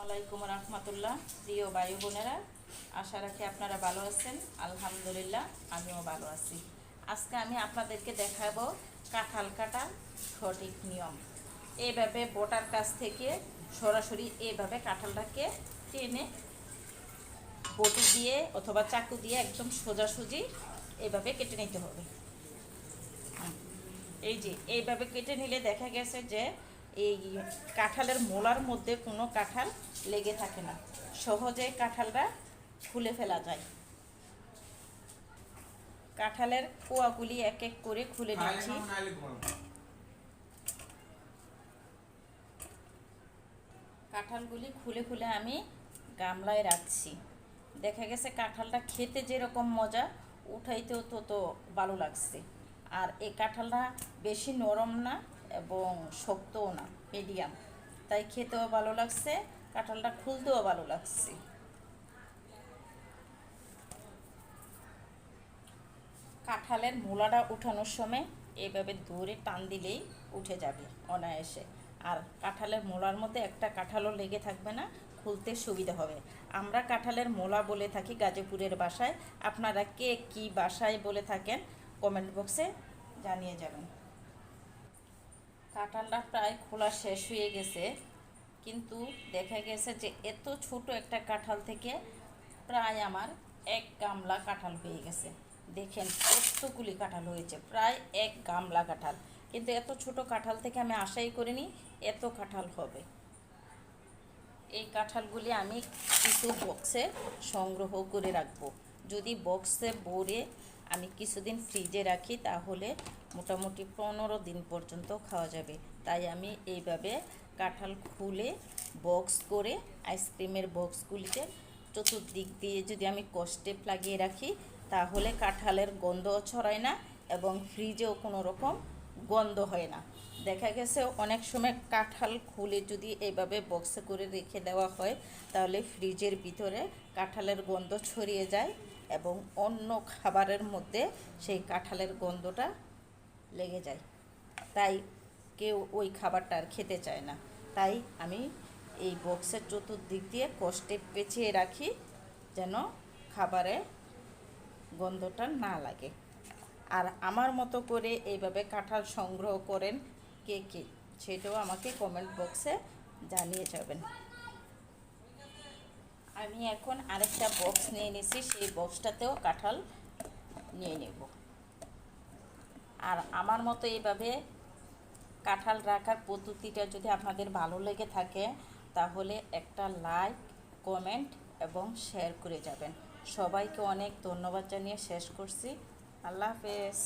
আলাইকুম রহমতুল্লাহ। প্রিয় ভাই বোনেরা, আশা রাখি আপনারা ভালো আছেন। আলহামদুলিল্লাহ, আমিও ভালো আছি। আজকে আমি আপনাদেরকে দেখাবো কাঁঠাল কাটার সঠিক নিয়ম। এইভাবে বোটার কাছ থেকে সরাসরি এইভাবে কাঁঠালটাকে টেনে বটি দিয়ে অথবা চাকু দিয়ে একদম সোজাসুজি এইভাবে কেটে নিতে হবে। এই যে এইভাবে কেটে নিলে দেখা গেছে যে এই কাঁঠালের মোলার মধ্যে কোনো কাঁঠাল লেগে থাকে না, সহজে কাঁঠালটা খুলে ফেলা যায়। কাঁঠালের কোয়াগুলি এক এক করে খুলে নিচ্ছি। কাঁঠালগুলি খুলে খুলে আমি গামলায় রাখছি। দেখা গেছে কাঁঠালটা খেতে যেরকম মজা, উঠাইতেও তত ভালো লাগছে। আর এই কাঁঠালটা বেশি নরম না এবং শক্তও না, মিডিয়াম, তাই খেতেও ভালো লাগছে, কাঁঠালটা খুলতেও ভালো লাগছে। কাঁঠালের মূলাটা উঠানোর সময় এইভাবে ধরে টান দিলেই উঠে যাবে অনায়াসে। আর কাঁঠালের মোলার মধ্যে একটা কাঁঠালও লেগে থাকবে না, খুলতে সুবিধা হবে। আমরা কাঁঠালের মোলা বলে থাকি গাজীপুরের ভাষায়। আপনারা কে কী ভাষায় বলে থাকেন কমেন্ট বক্সে জানিয়ে যাবেন। কাঁঠালটা প্রায় খোলা শেষ হয়ে গেছে, কিন্তু দেখা গেছে যে এত ছোট একটা কাঁঠাল থেকে প্রায় আমার এক গামলা কাঁঠাল হয়ে গেছে। দেখেন কতগুলি কাঁঠাল হয়েছে, প্রায় এক গামলা কাঁঠাল। কিন্তু এত ছোট কাঁঠাল থেকে আমি আশাই করিনি এত কাঁঠাল হবে। এই কাঁঠালগুলি আমি কিছু বক্সে সংগ্রহ করে রাখবো। যদি বক্সে ভরে আমি কিছুদিন ফ্রিজে রাখি তাহলে মোটামুটি 15 দিন পর্যন্ত খাওয়া যাবে। তাই আমি এইভাবে কাঁঠাল খুলে বক্স করে আইসক্রিমের বক্সগুলিতে চতুর্দিক দিয়ে যদি আমি কস্টেপ লাগিয়ে রাখি তাহলে কাঁঠালের গন্ধও ছড়ায় না এবং ফ্রিজেও কোনো রকম গন্ধ হয় না। দেখা গেছে অনেক সময় কাঁঠাল খুলে যদি এইভাবে বক্সে করে রেখে দেওয়া হয় তাহলে ফ্রিজের ভিতরে কাঁঠালের গন্ধ ছড়িয়ে যায় এবং অন্য খাবারের মধ্যে সেই কাঁঠালের গন্ধটা লেগে যায়, তাই কেউ ওই খাবারটা আর খেতে চায় না। তাই আমি এই বক্সের চতুর্দিক দিয়ে কষ্টে পেঁচিয়ে রাখি যেন খাবারে গন্ধটা না লাগে। আর আমার মতো করে এইভাবে কাঁঠাল সংগ্রহ করেন কে কে, সেটাও আমাকে কমেন্ট বক্সে জানিয়ে যাবেন। আমি এখন আরেকটা বক্স নিয়ে নিয়েছি, সেই বক্সটাতেও কাঁঠাল নিয়ে নেব। আর আমার মতো এইভাবে কাঁঠাল রাখার পদ্ধতিটা যদি আপনাদের ভালো লেগে থাকে তাহলে একটা লাইক, কমেন্ট এবং শেয়ার করে যাবেন। সবাইকে অনেক ধন্যবাদ জানিয়ে শেষ করছি। আল্লাহ হাফেজ।